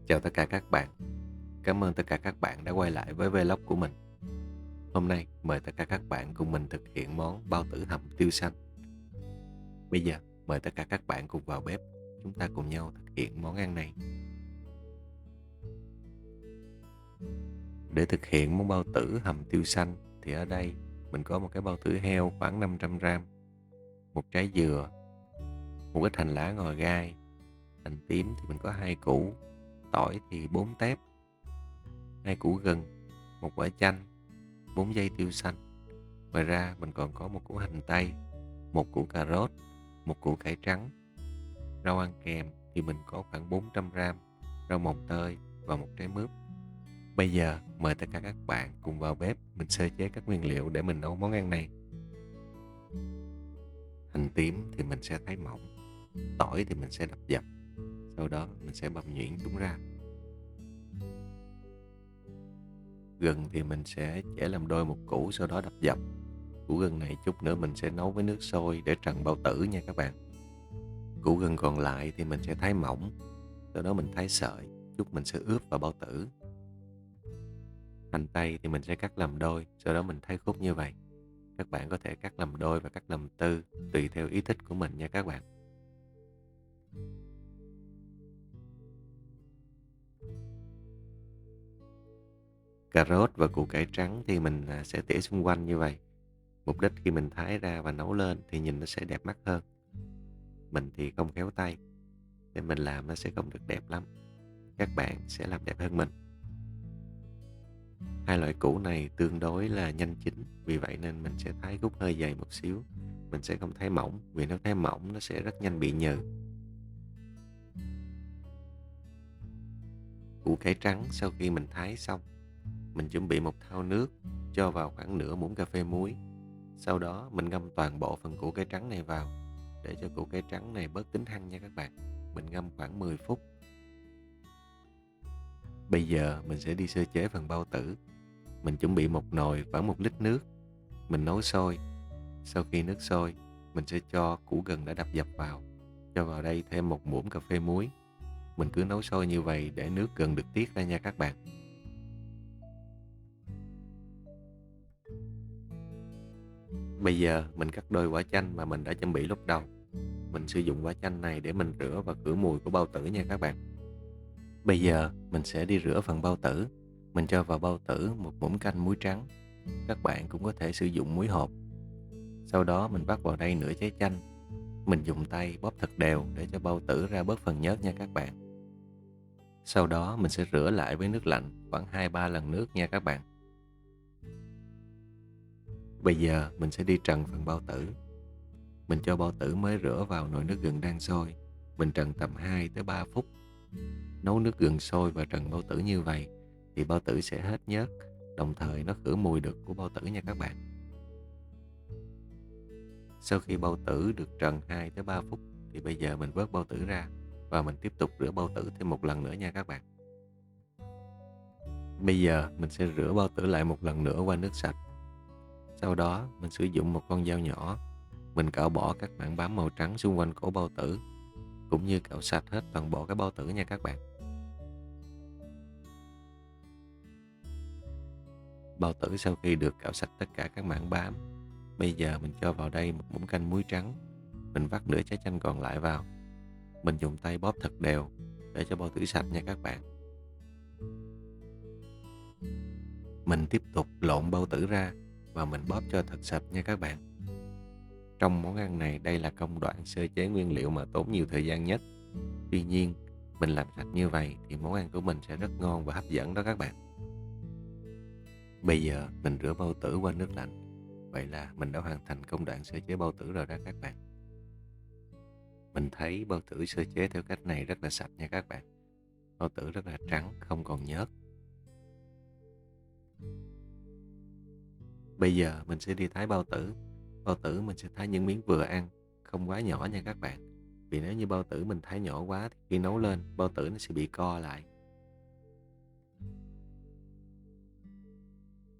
Chào tất cả các bạn. Cảm ơn tất cả các bạn đã quay lại với vlog của mình. Hôm nay mời tất cả các bạn cùng mình thực hiện món bao tử hầm tiêu xanh. Bây giờ mời tất cả các bạn cùng vào bếp, chúng ta cùng nhau thực hiện món ăn này. Để thực hiện món bao tử hầm tiêu xanh thì ở đây mình có một cái bao tử heo khoảng 500g, một trái dừa, một ít hành lá ngò gai, hành tím thì mình có 2 củ, tỏi thì 4 tép, 2 củ gừng, một quả chanh, 4 dây tiêu xanh. Ngoài ra mình còn có một củ hành tây, một củ cà rốt, một củ cải trắng. Rau ăn kèm thì mình có khoảng 400g rau mồng tơi và một trái mướp. Bây giờ mời tất cả các bạn cùng vào bếp mình sơ chế các nguyên liệu để mình nấu món ăn này. Hành tím thì mình sẽ thái mỏng, tỏi thì mình sẽ đập dập, sau đó mình sẽ băm nhuyễn chúng ra. Gừng thì mình sẽ chẻ làm đôi một củ, sau đó đập dập. Củ gừng này chút nữa mình sẽ nấu với nước sôi để trần bao tử nha các bạn. Củ gừng còn lại thì mình sẽ thái mỏng, sau đó mình thái sợi, chút mình sẽ ướp vào bao tử. Hành tây thì mình sẽ cắt làm đôi, sau đó mình thái khúc như vậy. Các bạn có thể cắt làm đôi và cắt làm tư, tùy theo ý thích của mình nha các bạn. Cà rốt và củ cải trắng thì mình sẽ tỉa xung quanh như vậy. Mục đích khi mình thái ra và nấu lên thì nhìn nó sẽ đẹp mắt hơn. Mình thì không khéo tay, nên mình làm nó sẽ không được đẹp lắm. Các bạn sẽ làm đẹp hơn mình. Hai loại củ này tương đối là nhanh chín, vì vậy nên mình sẽ thái khúc hơi dày một xíu. Mình sẽ không thái mỏng, vì nếu thái mỏng nó sẽ rất nhanh bị nhừ. Củ cải trắng sau khi mình thái xong, mình chuẩn bị một thau nước, cho vào khoảng nửa muỗng cà phê muối. Sau đó mình ngâm toàn bộ phần củ cải trắng này vào, để cho củ cải trắng này bớt tính hăng nha các bạn. Mình ngâm khoảng 10 phút. Bây giờ mình sẽ đi sơ chế phần bao tử. Mình chuẩn bị một nồi khoảng 1 lít nước. Mình nấu sôi. Sau khi nước sôi, mình sẽ cho củ gừng đã đập dập vào. Cho vào đây thêm một muỗng cà phê muối. Mình cứ nấu sôi như vậy để nước gừng được tiết ra nha các bạn. Bây giờ mình cắt đôi quả chanh mà mình đã chuẩn bị lúc đầu. Mình sử dụng quả chanh này để mình rửa và khử mùi của bao tử nha các bạn. Bây giờ mình sẽ đi rửa phần bao tử. Mình cho vào bao tử một muỗng canh muối trắng. Các bạn cũng có thể sử dụng muối hộp. Sau đó mình vắt vào đây nửa trái chanh. Mình dùng tay bóp thật đều để cho bao tử ra bớt phần nhớt nha các bạn. Sau đó mình sẽ rửa lại với nước lạnh khoảng 2-3 lần nước nha các bạn. Bây giờ mình sẽ đi trần phần bao tử. Mình cho bao tử mới rửa vào nồi nước gừng đang sôi. Mình trần tầm 2-3 phút. Nấu nước gừng sôi và trần bao tử như vậy thì bao tử sẽ hết nhớt, đồng thời nó khử mùi được của bao tử nha các bạn. Sau khi bao tử được trần 2-3 phút thì bây giờ mình vớt bao tử ra và mình tiếp tục rửa bao tử thêm một lần nữa nha các bạn. Bây giờ mình sẽ rửa bao tử lại một lần nữa qua nước sạch. Sau đó mình sử dụng một con dao nhỏ. Mình cạo bỏ các mảng bám màu trắng xung quanh cổ bao tử, cũng như cạo sạch hết toàn bộ cái bao tử nha các bạn. Bao tử sau khi được cạo sạch tất cả các mảng bám, bây giờ mình cho vào đây một muỗng canh muối trắng. Mình vắt nửa trái chanh còn lại vào. Mình dùng tay bóp thật đều để cho bao tử sạch nha các bạn. Mình tiếp tục lộn bao tử ra và mình bóp cho thật sạch nha các bạn. Trong món ăn này, đây là công đoạn sơ chế nguyên liệu mà tốn nhiều thời gian nhất. Tuy nhiên, mình làm sạch như vậy thì món ăn của mình sẽ rất ngon và hấp dẫn đó các bạn. Bây giờ mình rửa bao tử qua nước lạnh. Vậy là mình đã hoàn thành công đoạn sơ chế bao tử rồi đó các bạn. Mình thấy bao tử sơ chế theo cách này rất là sạch nha các bạn. Bao tử rất là trắng, không còn nhớt. Bây giờ mình sẽ đi thái bao tử. Bao tử mình sẽ thái những miếng vừa ăn, không quá nhỏ nha các bạn. Vì nếu như bao tử mình thái nhỏ quá thì khi nấu lên, bao tử nó sẽ bị co lại.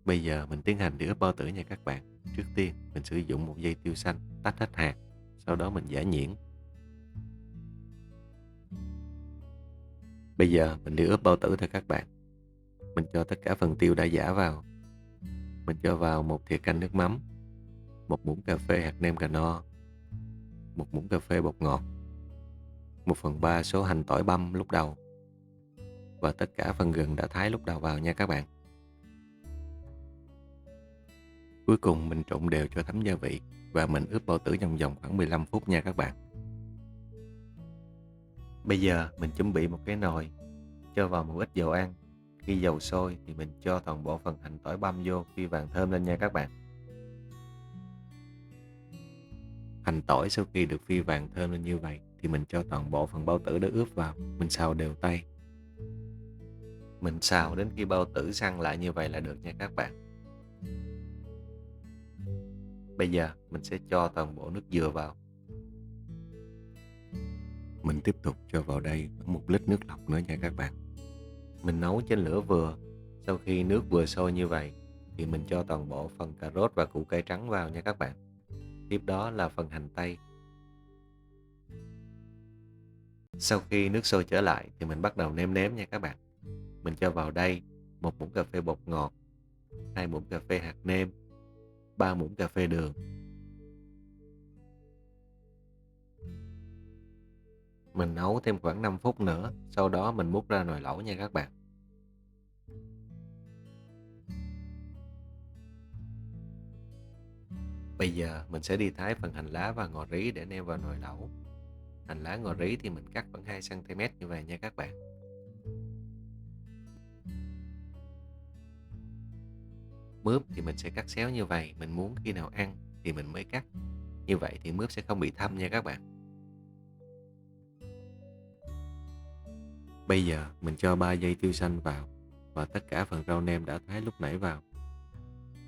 Bây giờ mình tiến hành đi ướp bao tử nha các bạn. Trước tiên mình sử dụng một dây tiêu xanh, tách hết hạt. Sau đó mình giã nhuyễn. Bây giờ mình đi ướp bao tử thôi các bạn. Mình cho tất cả phần tiêu đã giã vào. Mình cho vào 1 thìa canh nước mắm, 1 muỗng cà phê hạt nêm cà no, 1 muỗng cà phê bột ngọt, 1/3 số hành tỏi băm lúc đầu và tất cả phần gừng đã thái lúc đầu vào nha các bạn. Cuối cùng mình trộn đều cho thấm gia vị và mình ướp bao tử trong vòng khoảng 15 phút nha các bạn. Bây giờ mình chuẩn bị một cái nồi, cho vào một ít dầu ăn. Khi dầu sôi thì mình cho toàn bộ phần hành tỏi băm vô phi vàng thơm lên nha các bạn. Hành tỏi sau khi được phi vàng thơm lên như vậy thì mình cho toàn bộ phần bao tử đã ướp vào, mình xào đều tay. Mình xào đến khi bao tử săn lại như vậy là được nha các bạn. Bây giờ mình sẽ cho toàn bộ nước dừa vào. Mình tiếp tục cho vào đây khoảng 1 lít nước lọc nữa nha các bạn. Mình nấu trên lửa vừa. Sau khi nước vừa sôi như vậy thì mình cho toàn bộ phần cà rốt và củ cải trắng vào nha các bạn. Tiếp đó là phần hành tây. Sau khi nước sôi trở lại thì mình bắt đầu nêm nếm nha các bạn. Mình cho vào đây 1 muỗng cà phê bột ngọt, 2 muỗng cà phê hạt nêm, 3 muỗng cà phê đường. Mình nấu thêm khoảng 5 phút nữa, sau đó mình múc ra nồi lẩu nha các bạn. Bây giờ mình sẽ đi thái phần hành lá và ngò rí để nêm vào nồi lẩu. Hành lá ngò rí thì mình cắt khoảng 2 cm như vậy nha các bạn. Mướp thì mình sẽ cắt xéo như vậy, mình muốn khi nào ăn thì mình mới cắt. Như vậy thì mướp sẽ không bị thâm nha các bạn. Bây giờ mình cho 3 dây tiêu xanh vào và tất cả phần rau nêm đã thái lúc nãy vào.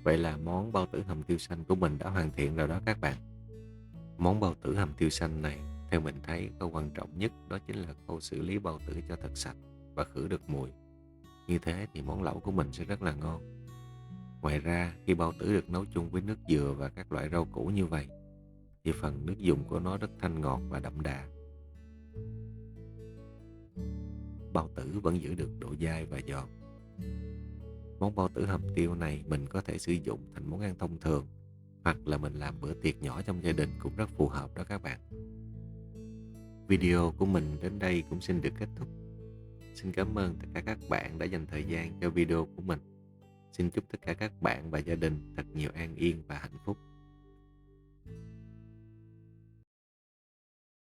Vậy là món bao tử hầm tiêu xanh của mình đã hoàn thiện rồi đó các bạn. Món bao tử hầm tiêu xanh này, theo mình thấy khâu quan trọng nhất đó chính là khâu xử lý bao tử cho thật sạch và khử được mùi. Như thế thì món lẩu của mình sẽ rất là ngon. Ngoài ra, khi bao tử được nấu chung với nước dừa và các loại rau củ như vậy, thì phần nước dùng của nó rất thanh ngọt và đậm đà. Bao tử vẫn giữ được độ dai và giòn. Món bao tử hầm tiêu này mình có thể sử dụng thành món ăn thông thường, hoặc là mình làm bữa tiệc nhỏ trong gia đình cũng rất phù hợp đó các bạn. Video của mình đến đây cũng xin được kết thúc. Xin cảm ơn tất cả các bạn đã dành thời gian cho video của mình. Xin chúc tất cả các bạn và gia đình thật nhiều an yên và hạnh phúc.